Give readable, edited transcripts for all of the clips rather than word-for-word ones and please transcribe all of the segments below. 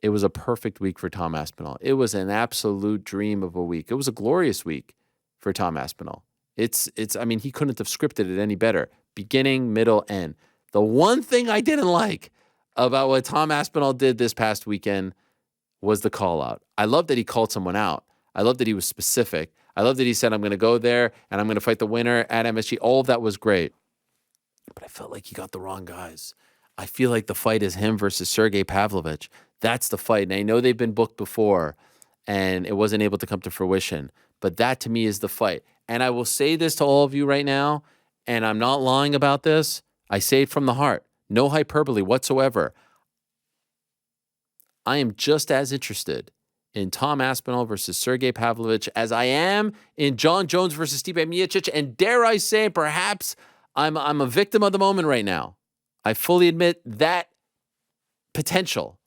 it was a perfect week for Tom Aspinall. It was an absolute dream of a week. It was a glorious week for Tom Aspinall. I mean, he couldn't have scripted it any better. Beginning, middle, end. The one thing I didn't like about what Tom Aspinall did this past weekend was the call out. I love that he called someone out. I love that he was specific. I love that he said, I'm going to go there and I'm going to fight the winner at MSG. All of that was great. But I felt like he got the wrong guys. I feel like the fight is him versus Sergei Pavlovich. That's the fight. And I know they've been booked before and it wasn't able to come to fruition. But that to me is the fight. And I will say this to all of you right now, and I'm not lying about this. I say it from the heart. No hyperbole whatsoever. I am just as interested in Tom Aspinall versus Sergei Pavlovich as I am in Jon Jones versus Stipe Miocic. And dare I say, perhaps I'm a victim of the moment right now. I fully admit that potential.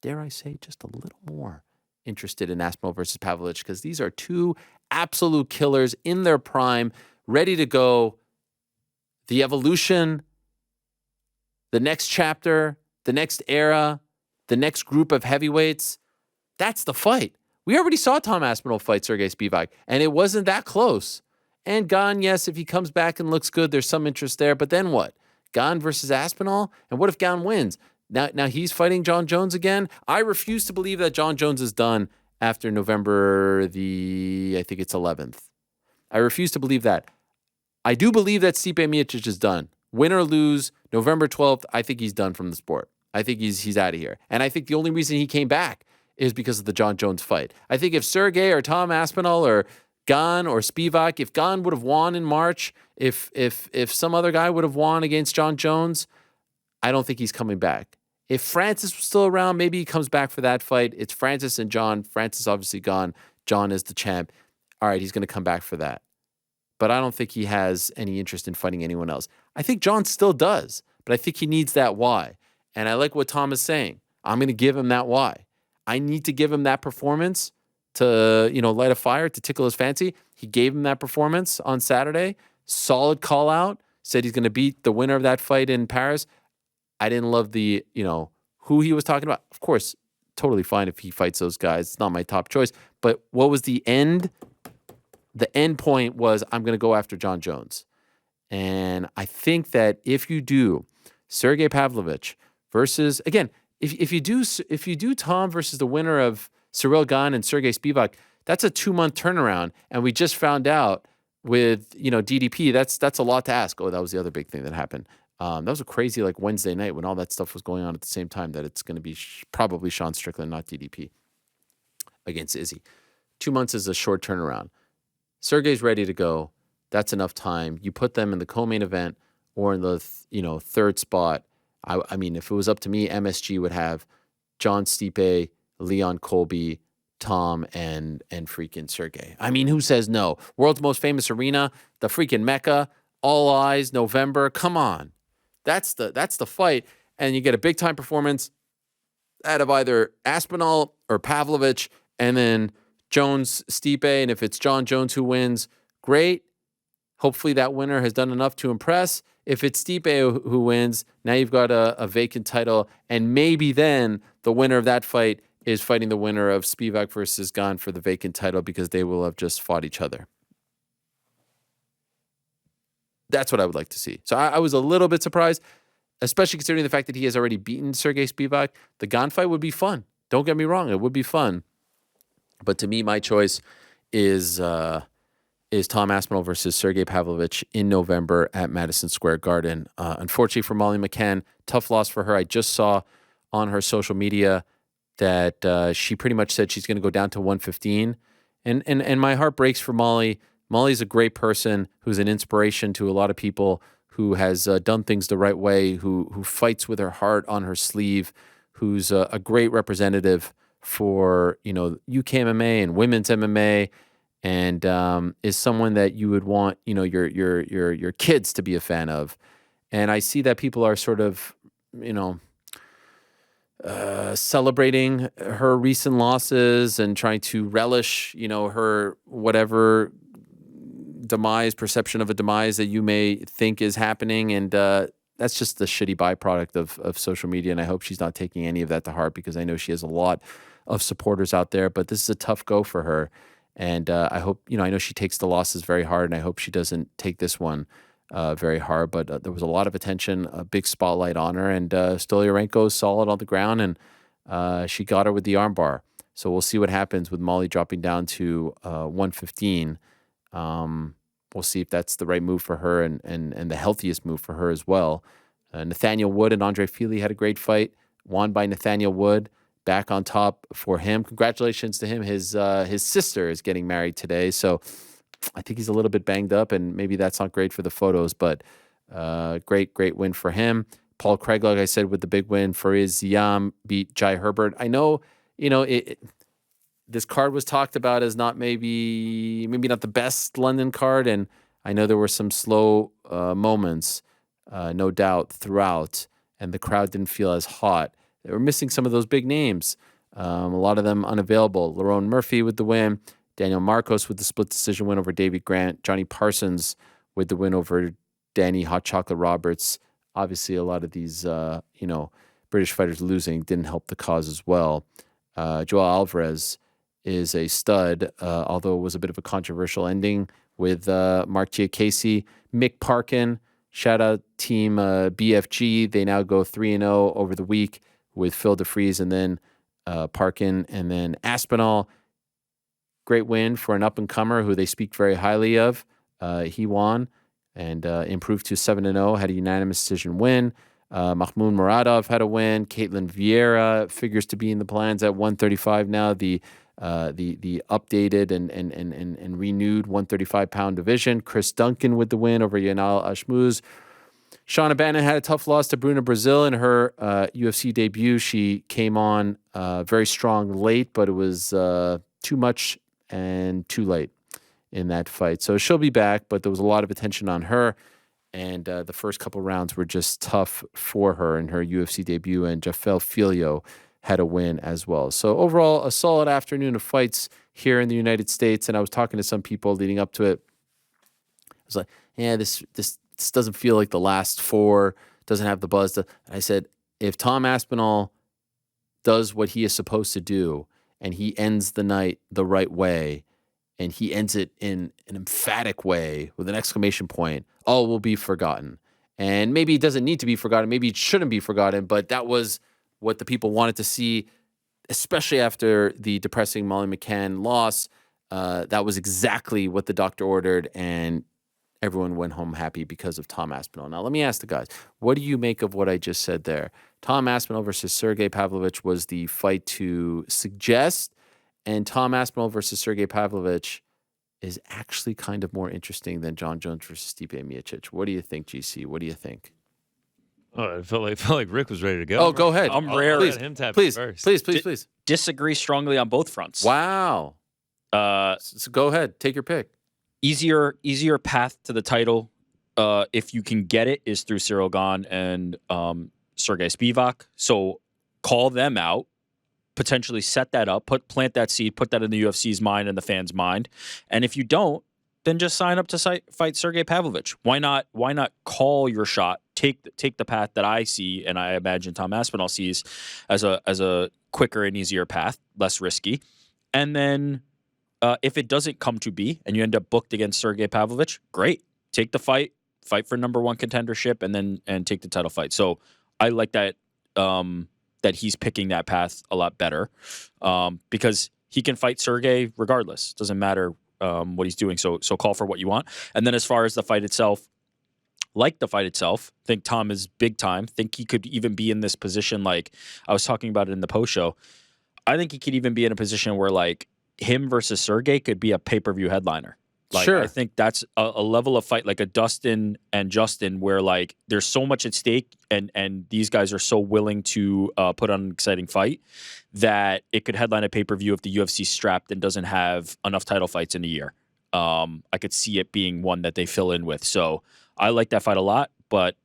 Dare I say just a little more interested in Aspinall versus Pavlovich because these are two absolute killers in their prime, ready to go. The evolution, the next chapter, the next era, the next group of heavyweights, that's the fight. We already saw Tom Aspinall fight Sergei Spivak, and it wasn't that close. And Gon, yes, if he comes back and looks good, there's some interest there. But then what? Gon versus Aspinall? And what if Gon wins? Now he's fighting Jon Jones again? I refuse to believe that Jon Jones is done after November I think it's 11th. I refuse to believe that. I do believe that Stipe Miocic is done. Win or lose, November 12th, I think he's done from the sport. I think he's out of here. And I think the only reason he came back is because of the Jon Jones fight. I think if Sergei or Tom Aspinall or Gon or Spivak, if Gon would have won in March, if some other guy would have won against Jon Jones, I don't think he's coming back. If Francis was still around, maybe he comes back for that fight. It's Francis and Jon. Francis obviously gone. Jon is the champ. All right, he's going to come back for that. But I don't think he has any interest in fighting anyone else. I think Jon still does, but I think he needs that why. And I like what Tom is saying. I'm going to give him that why. I need to give him that performance to, light a fire, to tickle his fancy. He gave him that performance on Saturday. Solid call out. Said he's going to beat the winner of that fight in Paris. I didn't love the, who he was talking about. Of course, totally fine if he fights those guys. It's not my top choice. But what was the end? The end point was, I'm going to go after Jon Jones. And I think that if you do Sergei Pavlovich versus, again, if you do Tom versus the winner of Cyril Gane and Sergei Spivak, that's a 2-month turnaround. And we just found out with, DDP, that's a lot to ask. Oh, that was the other big thing that happened. That was a crazy Wednesday night when all that stuff was going on at the same time that it's going to be probably Sean Strickland, not DDP, against Izzy. 2 months is a short turnaround. Sergei's ready to go. That's enough time. You put them in the co-main event or in the third spot. I mean, if it was up to me, MSG would have Jon Stipe, Leon Colby, Tom, and freaking Sergei. I mean, who says no? World's most famous arena, the freaking Mecca, all eyes, November. Come on. That's the fight. And you get a big-time performance out of either Aspinall or Pavlovich, and then Jones, Stipe, and if it's Jon Jones who wins, great. Hopefully that winner has done enough to impress. If it's Stipe who wins, now you've got a vacant title, and maybe then the winner of that fight is fighting the winner of Spivak versus Gane for the vacant title because they will have just fought each other. That's what I would like to see. So I was a little bit surprised, especially considering the fact that he has already beaten Sergei Spivak. The Gane fight would be fun. Don't get me wrong. It would be fun. But to me, my choice is Tom Aspinall versus Sergei Pavlovich in November at Madison Square Garden. Unfortunately for Molly McCann, tough loss for her. I just saw on her social media that she pretty much said she's going to go down to 115. And my heart breaks for Molly. Molly's a great person who's an inspiration to a lot of people, who has done things the right way, who fights with her heart on her sleeve, who's a great representative for, UK MMA and women's MMA, and is someone that you would want, your kids to be a fan of. And I see that people are sort of, celebrating her recent losses and trying to relish, her whatever perception of a demise that you may think is happening. And that's just the shitty byproduct of social media. And I hope she's not taking any of that to heart, because I know she has a lot of supporters out there. But this is a tough go for her. And I hope, I know she takes the losses very hard, and I hope she doesn't take this one very hard. But there was a lot of attention, a big spotlight on her, and Stoliarenko is solid on the ground, and she got her with the armbar. So we'll see what happens with Molly dropping down to 115. We'll see if that's the right move for her, and the healthiest move for her as well. Nathaniel Wood and Andre Fili had a great fight, won by Nathaniel Wood. Back on top for him. Congratulations to him. His sister is getting married today, so I think he's a little bit banged up, and maybe that's not great for the photos, but great win for him. Paul Craig, like I said, with the big win. Fariz Ziam beat Jai Herbert. I know, this card was talked about as not maybe not the best London card, and I know there were some slow moments, no doubt, throughout, and the crowd didn't feel as hot. They were missing some of those big names. A lot of them unavailable. Lerone Murphy with the win. Daniel Marcos with the split decision win over David Grant. Johnny Parsons with the win over Danny Hot Chocolate Roberts. Obviously, a lot of these, British fighters losing didn't help the cause as well. Joel Alvarez is a stud, although it was a bit of a controversial ending with Mark Giacchese. Mick Parkin, shout out team BFG. They now go 3-0 over the week with Phil DeFries and then Parkin and then Aspinall. Great win for an up-and-comer who they speak very highly of. He won and improved to 7-0, had a unanimous decision win. Mahmoud Muradov had a win. Caitlin Vieira figures to be in the plans at 135 now. The updated and renewed 135-pound division. Chris Duncan with the win over Yanal Ashmuz. Shauna Bannon had a tough loss to Bruna Brazil in her UFC debut. She came on very strong late, but it was too much and too late in that fight. So she'll be back, but there was a lot of attention on her, and the first couple rounds were just tough for her in her UFC debut, and Jafel Filio had a win as well. So overall, a solid afternoon of fights here in the United States, and I was talking to some people leading up to it. I was like, yeah, this doesn't feel like the last four, doesn't have the buzz. And I said, if Tom Aspinall does what he is supposed to do, and he ends the night the right way, and he ends it in an emphatic way with an exclamation point, all will be forgotten. And maybe it doesn't need to be forgotten. Maybe it shouldn't be forgotten, but that was what the people wanted to see, especially after the depressing Molly McCann loss. That was exactly what the doctor ordered, and everyone went home happy because of Tom Aspinall. Now, let me ask the guys, what do you make of what I just said there? Tom Aspinall versus Sergei Pavlovich was the fight to suggest, and Tom Aspinall versus Sergei Pavlovich is actually kind of more interesting than Jon Jones versus Stipe Miocic. What do you think, GC? What do you think? Oh, I felt like Rick was ready to go. Oh, go ahead. I'm rare. Let him tap Please, first. please. Disagree strongly on both fronts. Wow. So go ahead. Take your pick. Easier path to the title, if you can get it, is through Cyril Gane and Sergei Spivak. So call them out, potentially set that up, plant that seed, put that in the UFC's mind and the fans' mind. And if you don't, then just sign up to fight Sergei Pavlovich. Why not call your shot? Take the path that I see, and I imagine Tom Aspinall sees as a quicker and easier path, less risky. And then if it doesn't come to be, and you end up booked against Sergei Pavlovich, great. Take the fight for number one contendership, and take the title fight. So I like that that he's picking that path a lot better, because he can fight Sergei regardless. Doesn't matter what he's doing. So call for what you want. And then as far as the fight itself, think Tom is big time. Think he could even be in this position, like I was talking about it in the post show. I think he could even be in a position where like him versus Sergei could be a pay-per-view headliner. Like, sure. I think that's a level of fight like a Dustin and Justin where like there's so much at stake and these guys are so willing to put on an exciting fight that it could headline a pay-per-view if the UFC's strapped and doesn't have enough title fights in a year. I could see it being one that they fill in with. So I like that fight a lot, but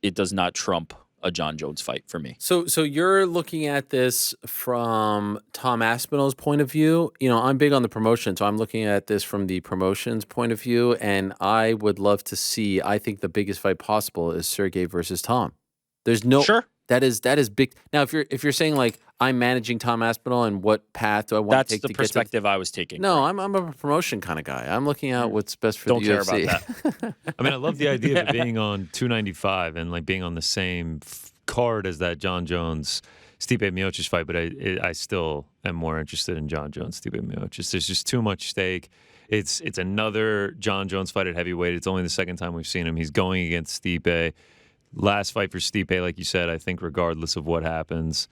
it does not trump a Jon Jones fight for me. So you're looking at this from Tom Aspinall's point of view. You know, I'm big on the promotion, so I'm looking at this from the promotion's point of view, and I would love to see. I think the biggest fight possible is Sergey versus Tom. There's no Sure. That is big. Now, if you're saying like I'm managing Tom Aspinall and what path do I want That's to take the to perspective I was taking. No, I'm a promotion kind of guy. I'm looking at what's best for Don't the care UFC. about that. I mean, I love the idea of it being on 295 and like being on the same card as that Jon Jones Stipe Miocic fight, but I still am more interested in Jon Jones Stipe Miocic. There's just too much stake. It's another Jon Jones fight at heavyweight. It's only the second time we've seen him. He's going against Stipe. Last fight for Stipe, like you said, I think regardless of what happens.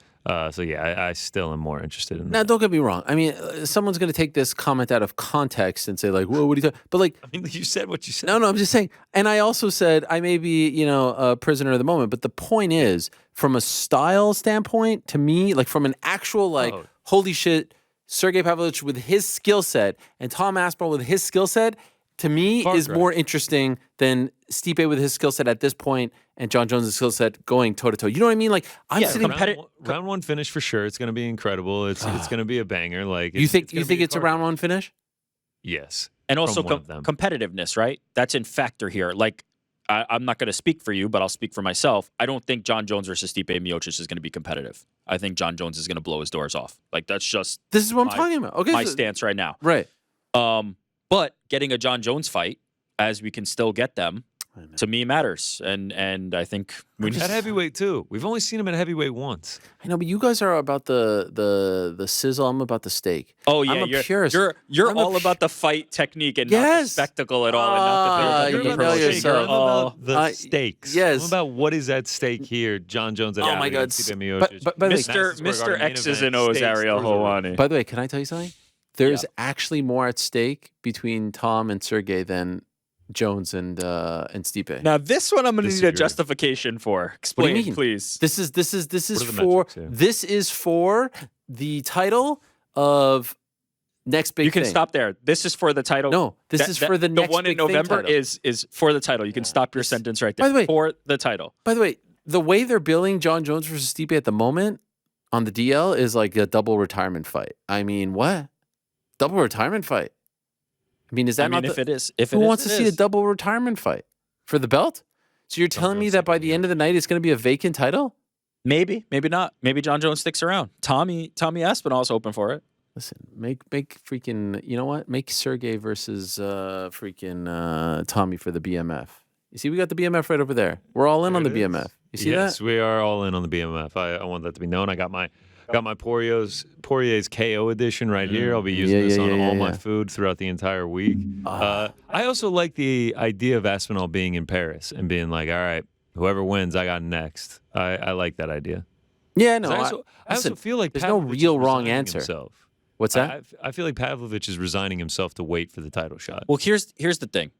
So yeah, I still am more interested in Now, that. don't get me wrong. I mean, someone's going to take this comment out of context and say like, "Whoa, what are you talking?" But like, I mean, you said what you said. no, I'm just saying. And I also said I may be, a prisoner of the moment. But the point is, from a style standpoint, to me, like from an actual holy shit, Sergei Pavlovich with his skill set and Tom Aspinall with his skill set, to me, is more interesting than Stipe with his skill set at this point and Jon Jones' skill set going toe to toe. You know what I mean? Like I'm sitting. Round one finish for sure. It's going to be incredible. It's going to be a banger. Like You think it's a round one finish? Yes, And also from one of them. competitiveness, right? That's in factor here. Like, I'm not going to speak for you, but I'll speak for myself. I don't think Jon Jones versus Stipe Miocic is going to be competitive. I think Jon Jones is going to blow his doors off. Like, that's just This is what I'm talking about. Okay, my stance right now. right. But getting a Jon Jones fight, as we can still get them, to me matters. And I think we At heavyweight too. We've only seen him at heavyweight once. I know, but you guys are about the sizzle. I'm about the steak. Oh yeah, I'm a you're purist. you're I'm a all pu- about the fight technique and not the Yes. Ah, spectacle at all. And not you the know promotion. yourself. I'm about the stakes. yes. I'm about what is at stake here. Jon Jones at Oh my God. Stipe But- Miocic. but by the way- Mr. X's and O's, Ariel Helwani. By the way, can I tell you something? There's actually more at stake between Tom and Sergey than Jones and Stipe. Now this one I'm going to need a Disagree. justification for. What do Explain, you mean? please. This is What are the for metrics here? this is for the title of next big You can thing. stop there. This is for the title. No, this is for the next one in big thing November title. is for the title. You can stop your sentence right there. By the way- for the title. By the way, the way they're billing Jon Jones versus Stipe at the moment on the DL is like a double retirement fight. I mean, what? Double retirement fight? I mean, is that not if the, it is, if who it wants is, to it see a is. double retirement fight for the belt? So you're telling me Jones that by Stipe, the end of the night it's going to be a vacant title? Maybe, maybe not. Maybe Jon Jones sticks around. Tommy Aspinall's open for it. Listen, make freaking, you know what? Make Sergey versus freaking Tommy for the BMF. You see, we got the BMF right over there. We're all in on the There it is. BMF. You see Yes, that? we are all in on the BMF. I want that to be known. I got my Poirier's KO edition right here. I'll be using this on all my food throughout the entire week. I also like the idea of Aspinall being in Paris and being like, all right, whoever wins, I got next. I like that idea. Yeah, no. 'Cause I also listen, feel like there's no Pavlovich is real wrong resigning answer. himself. What's that? I feel like Pavlovich is resigning himself to wait for the title shot. Well, here's the thing,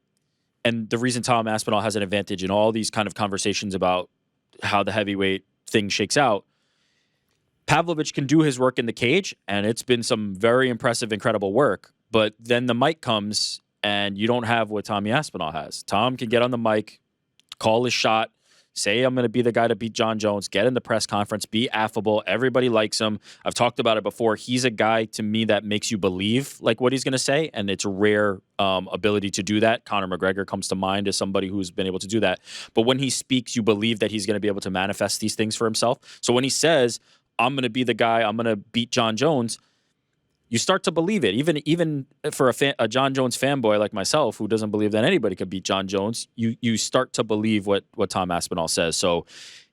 and the reason Tom Aspinall has an advantage in all these kind of conversations about how the heavyweight thing shakes out. Pavlovich can do his work in the cage, and it's been some very impressive, incredible work. But then the mic comes, and you don't have what Tommy Aspinall has. Tom can get on the mic, call his shot, say, I'm going to be the guy to beat Jon Jones, get in the press conference, be affable. Everybody likes him. I've talked about it before. He's a guy, to me, that makes you believe like what he's going to say, and it's a rare ability to do that. Conor McGregor comes to mind as somebody who's been able to do that. But when he speaks, you believe that he's going to be able to manifest these things for himself. So when he says, I'm going to be the guy, I'm going to beat Jon Jones, you start to believe it. Even for a Jon Jones fanboy like myself, who doesn't believe that anybody could beat Jon Jones, you start to believe what Tom Aspinall says. So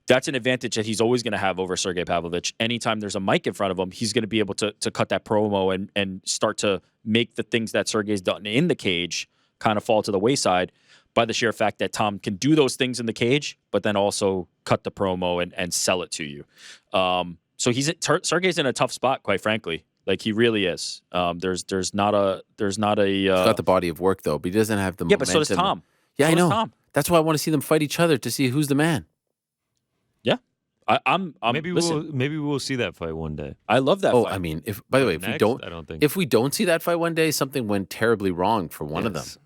that's an advantage that he's always going to have over Sergei Pavlovich. Anytime there's a mic in front of him, he's going to be able to cut that promo and start to make the things that Sergei's done in the cage kind of fall to the wayside by the sheer fact that Tom can do those things in the cage, but then also cut the promo and sell it to you. So Sergei's in a tough spot, quite frankly. Like, he really is. There's not a. He's got the body of work though, but he doesn't have the Yeah, momentum. but so does Tom. Yeah, So I does know. Tom. That's why I want to see them fight each other to see who's the man. Yeah, I'm maybe listen, we will see that fight one day. I love that Oh, fight. I mean, if by the way, if we Next, don't, I don't think. if we don't see that fight one day, something went terribly wrong for one of them. Yes.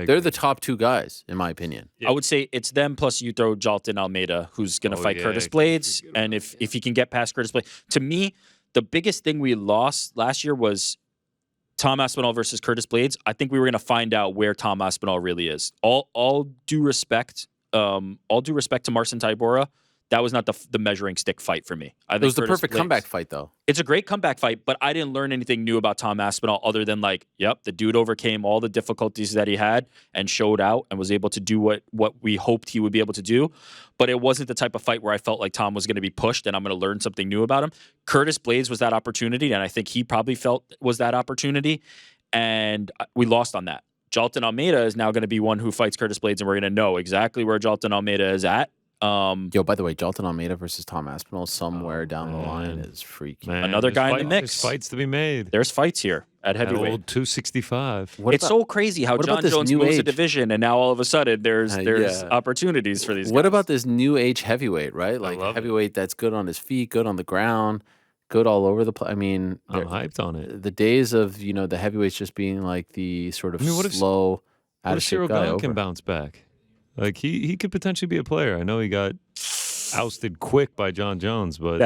They're the top two guys, in my opinion. I would say it's them plus you throw Jailton Almeida, who's going to fight Curtis Blades. And if he can get past Curtis Blades. To me, the biggest thing we lost last year was Tom Aspinall versus Curtis Blades. I think we were going to find out where Tom Aspinall really is. All due respect to Marcin Tybura, that was not the measuring stick fight for me. I think It was the Curtis perfect Blades- comeback fight, though. It's a great comeback fight, but I didn't learn anything new about Tom Aspinall other than the dude overcame all the difficulties that he had and showed out and was able to do what we hoped he would be able to do. But it wasn't the type of fight where I felt like Tom was going to be pushed and I'm going to learn something new about him. Curtis Blades was that opportunity, and I think he probably felt was that opportunity, and we lost on that. Jailton Almeida is now going to be one who fights Curtis Blades, and we're going to know exactly where Jailton Almeida is at. Yo, by the way, Jailton Almeida versus Tom Aspinall somewhere down the line is freaky. Man, Another guy in the mix. There's fights to be made. There's fights here at At heavyweight. old 265. What It's about- so crazy how what about Jon this Jones new moves a age? division, and now all of a sudden there's Yeah. opportunities for these guys. What about this new age heavyweight, right? Like love it. heavyweight that's good on his feet, good on the ground, good all over the place. I mean, I'm hyped on it. the days of the heavyweights just being like the sort of what if- slow, out What of if shape Cyril guy Gane over. can bounce back? Like he could potentially be a player. I know he got ousted quick by Jon Jones, but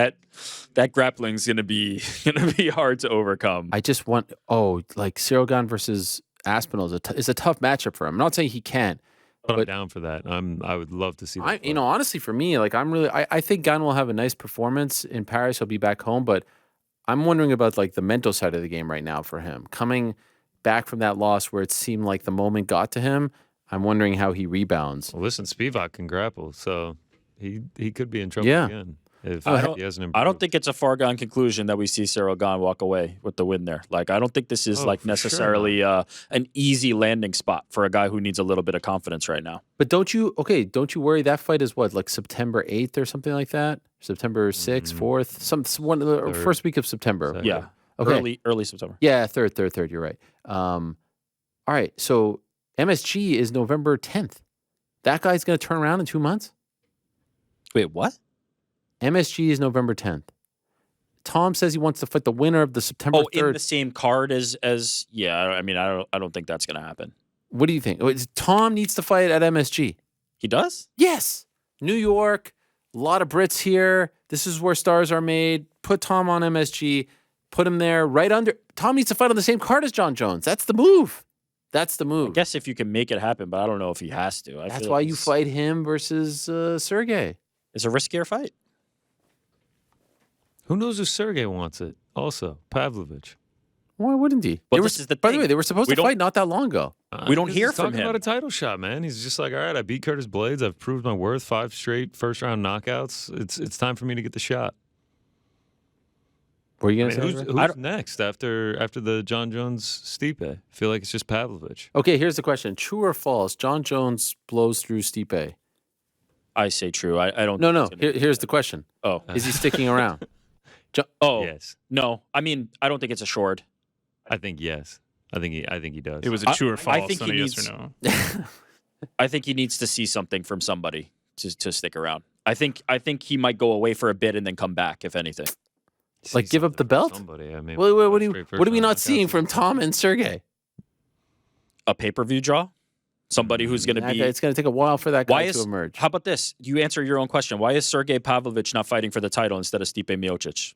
that grappling's gonna be hard to overcome. I just want like Cyril Gane versus Aspinall is a tough matchup for him. I'm not saying he can't. I'm but- down for that. I would love to see that. fight. Honestly, for me, like I think Gane will have a nice performance in Paris. He'll be back home, but I'm wondering about like the mental side of the game right now for him. Coming back from that loss where it seemed like the moment got to him, I'm wondering how he rebounds. Well, listen, Spivak can grapple, so he could be in trouble Yeah. again if I he hasn't improved. I don't think it's a far gone conclusion that we see Cyril Gane walk away with the win there. Like, I don't think this is Oh, for necessarily an easy landing spot for a guy who needs a little bit of confidence right now. But don't you worry? That fight is what, like September 8th or something like that? September 6th, 4th, one of the Third. first week of September. Second. Yeah, Okay. early September. Yeah, third. You're right. All right. So MSG is November 10th. That guy's going to turn around in 2 months. Wait, what? MSG is November 10th. Tom says he wants to fight the winner of the September Oh, 3rd. in the same card as yeah. I mean, I don't think that's gonna happen. What do you think? Tom needs to fight at MSG. He does? Yes. New York, a lot of Brits here. This is where stars are made. Put Tom on MSG. Put him there right under. Tom needs to fight on the same card as Jon Jones. That's the move. That's the move. I guess if you can make it happen, but I don't know if he has to. That's why you fight him versus Sergei. It's a riskier fight. Who knows if Sergei wants it? Also, Pavlovich. Why wouldn't he? But They were- this is the by the thing. way, they were supposed We to don't- fight not that long ago. We don't Because hear he's from talking him. about a title shot, man. He's just like, all right, I beat Curtis Blades. I've proved my worth. 5 straight first round knockouts. It's time for me to get the shot. Were you I going mean, to say? who's Ray? next after the Jon Jones Stipe? I feel like it's just Pavlovich. Okay, here's the question: true or false? Jon Jones blows through Stipe. I say true. I don't. No, think no. it's gonna- Here's the question: Oh, is he sticking around? oh, Yes, no. I mean, I don't think it's a short. I think yes. I think he does. It was a true or false, think not he a yes needs- or no. I think he needs to see something from somebody to stick around. I think he might go away for a bit and then come back, if anything. Like, give up the belt? Somebody. I mean, Wait, what straight are we first not round seeing knockouts. from Tom and Sergey? A pay-per-view draw? Somebody who's going to be... It's going to take a while for that Why guy is... to emerge. How about this? You answer your own question. Why is Sergei Pavlovich not fighting for the title instead of Stipe Miocic?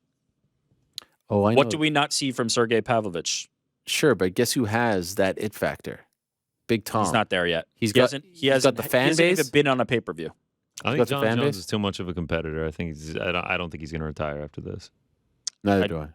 Oh, I know. What do we not see from Sergei Pavlovich? Sure, but guess who has that it factor? Big Tom. He's not there yet. He's He got- hasn't. He he's hasn't. got the fan he hasn't base? even been on a pay-per-view. I got think the Jon fan Jones base? is too much of a competitor. I think I don't think he's going to retire after this. Neither I- do I.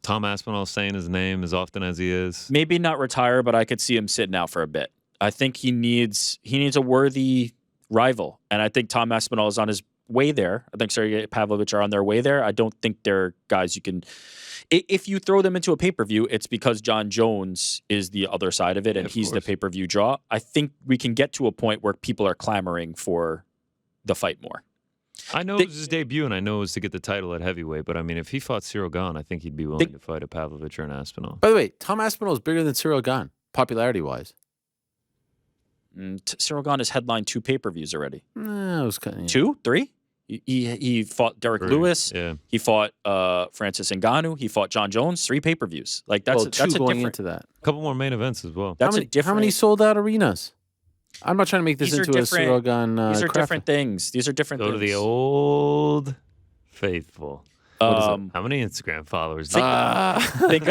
Tom Aspinall saying his name as often as he is. Maybe not retire, but I could see him sitting out for a bit. I think he needs a worthy rival, and I think Tom Aspinall is on his way there. I think Sergei Pavlovich are on their way there. I don't think they're guys you can. If you throw them into a pay-per-view, it's because Jon Jones is the other side of it, and Of he's the course. pay-per-view draw. I think we can get to a point where people are clamoring for the fight more. I know it was his debut, and I know it was to get the title at heavyweight. But I mean, if he fought Cyril Gane, I think he'd be willing to fight a Pavlovich or an Aspinall. By the way, Tom Aspinall is bigger than Cyril Gane, popularity-wise. Cyril Gane has headlined 2 pay-per-views already. It was kind of, 2, 3. He fought Derek 3. Lewis. Yeah. He fought Francis Ngannou. He fought Jon Jones. 3 pay-per-views. Like that's Well, that's two a going different. into that. A couple more main events as well. That's how many, a different. How many sold out arenas? I'm not trying to make this These are into a different- Cyril Gun. These are crap. different things. These are different Go things. to the old faithful. What is it? How many Instagram followers? do you think,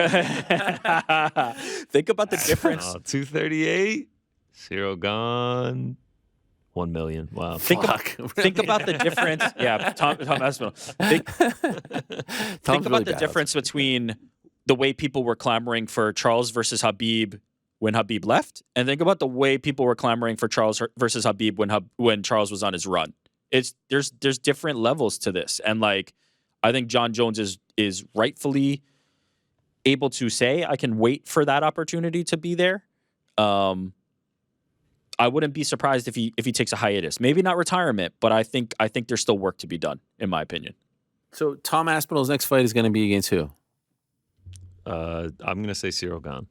think about the difference. 238. Cyril gone. 1 million. Wow. Think about the difference. Yeah, Tom Aspinall. Think about the difference between the way people were clamoring for Charles versus Khabib when Khabib left, and think about the way people were clamoring for Charles versus Khabib when Charles was on his run. There's different levels to this, and like I think Jon Jones is rightfully able to say, I can wait for that opportunity to be there. I wouldn't be surprised if he takes a hiatus. Maybe not retirement, but I think there's still work to be done, in my opinion. So Tom Aspinall's next fight is going to be against who? I'm going to say Cyril gone.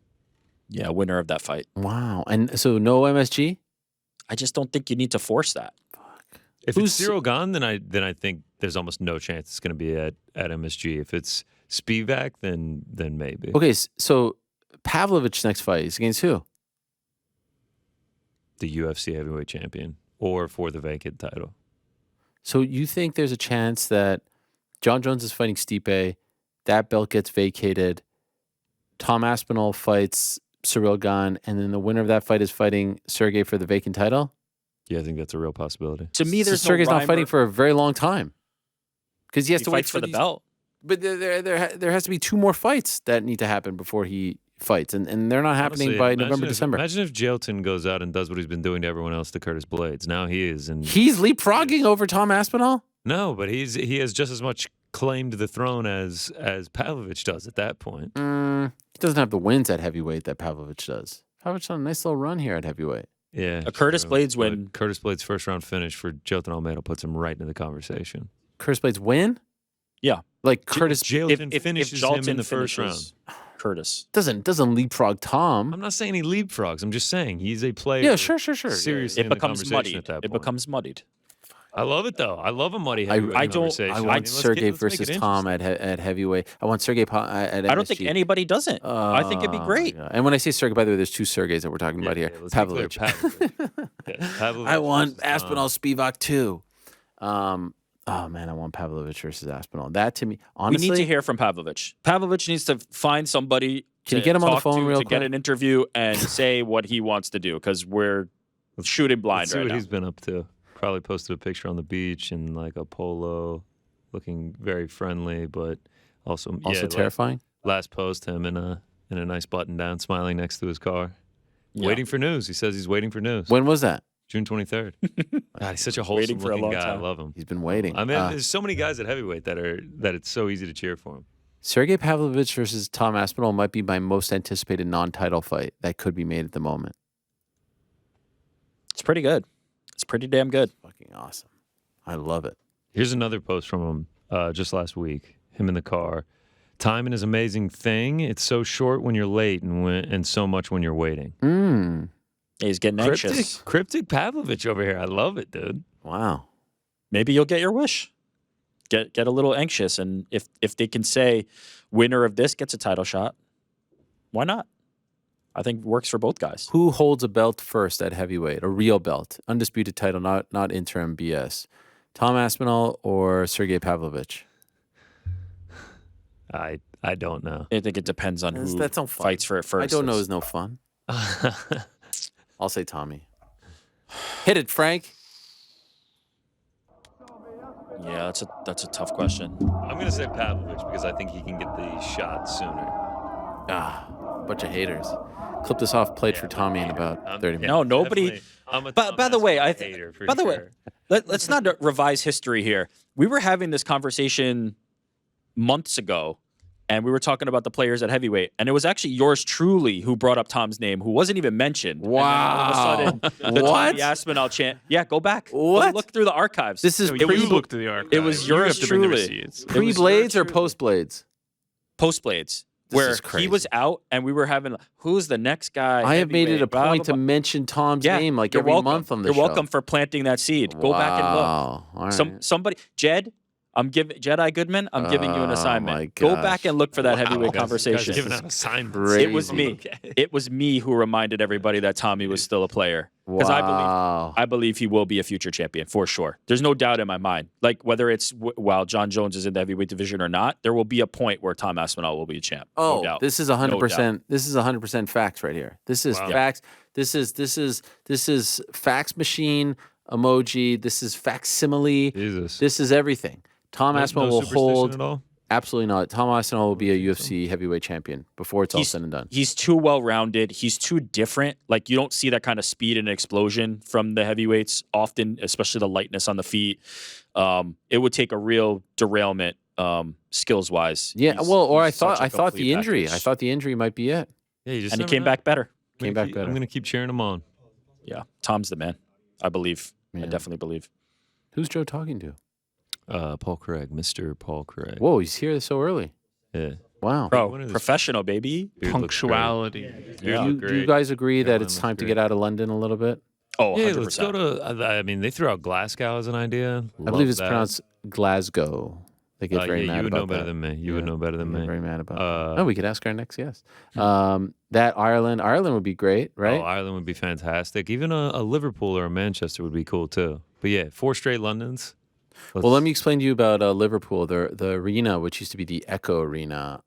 Yeah, winner of that fight. Wow. And so no MSG? I just don't think you need to force that. If Who's- it's Cyril gone, then I think there's almost no chance it's going to be at MSG. If it's Spivak, then maybe. Okay, so Pavlovich's next fight is against who? The UFC heavyweight champion or for the vacant title. So you think there's a chance that Jon Jones is fighting Stipe, that belt gets vacated, Tom Aspinall fights Cyril Gane, and then the winner of that fight is fighting Sergei for the vacant title? Yeah, I think that's a real possibility. To me, there's Sergei's no not fighting for a very long time because he has he to wait fights for the these- belt. But there has to be 2 more fights that need to happen before he fights, and they're not happening Honestly, by imagine November, if- December. Imagine if Jailton goes out and does what he's been doing to everyone else to Curtis Blades. Now he is, and He's leapfrogging over Tom Aspinall? no, but he has just as much claim to the throne as Pavlovich does at that point. He doesn't have the wins at heavyweight that Pavlovich does. Pavlovich on a nice little run here at heavyweight. Yeah, A Curtis true. Blades But win. Curtis Blades' first round finish for Jailton Almeida puts him right into the conversation. Curtis Blades win? Yeah. Like Curtis Jailton finishes him in the first round. finishes Curtis. doesn't leapfrog Tom. I'm not saying he leapfrogs. I'm just saying he's a player. Yeah, sure. Seriously, It in the becomes conversation muddied. at that It point. becomes muddied. I love it though. I love a muddy I heavyweight don't- conversation. I mean, want let's Sergei make it versus Tom at heavyweight. I want Sergei at MSG. I don't think anybody doesn't. I think it'd be Oh, great. my God. And when I say Sergei, by the way, there's 2 Sergeys that we're talking about here. let's be clear, Pavlovich. Pavlovich I want versus Tom. Aspinall Spivak too. Oh man, I want Pavlovich versus Aspinall. That to me, honestly, We need to hear from Pavlovich. Pavlovich needs to find somebody Can you to get him on the talk phone to, real to get quick? an interview and say what he wants to do because we're shooting blind Let's see right what now. he's been up to. Probably posted a picture on the beach in like a polo, looking very friendly, but also also yeah, terrifying. Last post, him in a nice button down, smiling next to his car, Yeah. waiting for news. He says he's waiting for news. When was that? June 23rd. God, he's such a Waiting wholesome for a looking long guy. I time. love him. He's been waiting. I mean, there's so many guys at heavyweight that it's so easy to cheer for him. Sergei Pavlovich versus Tom Aspinall might be my most anticipated non-title fight that could be made at the moment. It's pretty good. It's pretty damn good. Fucking awesome. I love it. Here's another post from him just last week. Him in the car. Timing is an amazing thing. It's so short when you're late and so much when you're waiting. He's getting anxious. Cryptic Pavlovich over here. I love it, dude. Wow. Maybe you'll get your wish. Get a little anxious, and if they can say winner of this gets a title shot, why not? I think it works for both guys. Who holds a belt first at heavyweight? A real belt, undisputed title, not interim BS. Tom Aspinall or Sergei Pavlovich? I don't know. I think it depends on who That's no fun. fights for it first. I don't know is no fun. I'll say Tommy. Hit it, Frank. Yeah, that's a tough question. I'm gonna say Pavlovich because I think he can get the shot sooner. Bunch of haters. Clip this off. Played for Tommy in about 30 minutes. No, nobody- definitely. I'm a But Tom by the way, Aspinall hater for by the way, sure. let's not revise history here. We were having this conversation months ago, and we were talking about the players at heavyweight, and it was actually yours truly who brought up Tom's name, who wasn't even mentioned. And then all of a sudden, the What? Tommy Aspinall chant. Yeah, go back. Go What? look through the archives. This is No, pre- you look to the archive. it was You yours have to bring the truly. receipts. It was pre-blades or yours truly. post-blades? Post blades. where is crazy. he was out and we were having, who's the next guy? I have made it a Heavyweight, blah, point blah, to blah. mention Tom's Yeah, name like you're every welcome. month on the You're show. welcome for planting that seed. Go back and look. Wow. All right. Somebody, Jed, I'm giving Jedi Goodman. I'm giving you an Oh, assignment. my Go gosh. back and look for that heavyweight Guys conversation. giving out assignments. Crazy. It was me. It was me who reminded everybody that Tommy was still a player. Because Wow. I believe he will be a future champion for sure. There's no doubt in my mind. Like whether it's while Jon Jones is in the heavyweight division or not, there will be a point where Tom Aspinall will be a champ. Oh, no doubt. this is 100%. This is 100% facts right here. This is Wow. facts. This is fax machine emoji. This is facsimile. Jesus. This is everything. Tom Aspinall no will superstition hold. at all? Absolutely not. Tom Aspinall will be a UFC heavyweight champion before it's all said and done. He's too well rounded. He's too different. Like you don't see that kind of speed and explosion from the heavyweights often, especially the lightness on the feet. It would take a real derailment skills wise. Yeah, I thought the injury. I thought the injury might be it. Yeah, you just and he never came know. back better. Came back better. I'm going to keep cheering him on. Yeah, Tom's the man. I believe. I Yeah. definitely believe. Who's Joe talking to? Paul Craig, Mr. Paul Craig. Whoa, he's here so early. Yeah. Wow. One Bro, of his- professional, baby. Dude looks great. Punctuality. Dude Yeah. looked Do you great. guys agree that Everyone it's looks time to great. get out of London a little bit? Oh, Yeah, 100%. let's go to. I mean, they threw out Glasgow as an idea. I believe it's pronounced Glasgow. They get very yeah, mad you would about know better that. than me. You would Yeah, know better than they get me. very mad about Uh, that. Oh, we could ask our next guest. That Ireland would be great, right? Oh, Ireland would be fantastic. Even a Liverpool or a Manchester would be cool too. But yeah, 4 straight Londons. Well, let me explain to you about Liverpool. The arena, which used to be the Echo Arena,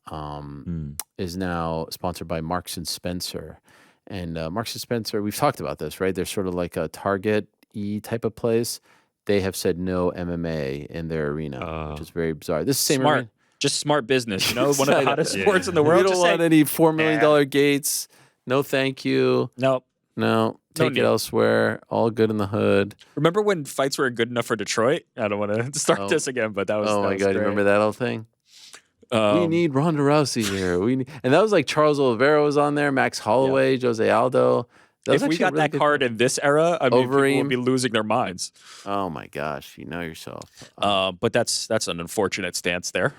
is now sponsored by Marks and Spencer. And Marks and Spencer, we've talked about this, right? They're sort of like a Target-y type of place. They have said no MMA in their arena, which is very bizarre. This is the same Smart. arena. Just smart business. You know, one of I the know. hottest Yeah. sports in the world. We don't Just want say, any $4 million gates. No, thank you. no. No, take it need. elsewhere. All good in the hood. Remember when fights were good enough for Detroit? I don't want to start Oh. this again, but that was. Oh that my was God, you great. remember that whole thing? We Um, need Ronda Rousey here. And that was like Charles Oliveira was on there, Max Holloway, Jose Aldo. That was If we actually a got really that good card fight. in this era, I mean, people Overeem. would be losing their minds. Oh my gosh, you know yourself. But that's an unfortunate stance there.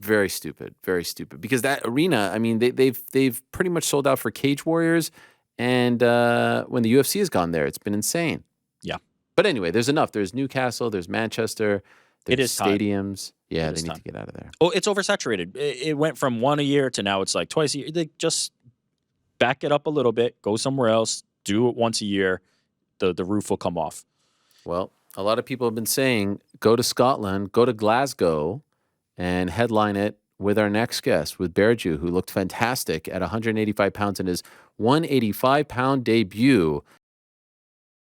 Very stupid, very stupid. Because that arena, I mean, they've pretty much sold out for Cage Warriors, and when the UFC has gone there, it's been insane. Yeah. But anyway, there's enough. There's Newcastle, there's Manchester, there's It is time. stadiums. Yeah, It they is need time. to get out of there. Oh, it's oversaturated. It went from one a year to now it's like twice a year. They just back it up a little bit, go somewhere else, do it once a year. The roof will come off. Well, a lot of people have been saying go to Scotland, go to Glasgow, and headline it with our next guest, with Bearju, who looked fantastic at 185 pounds in his 185-pound debut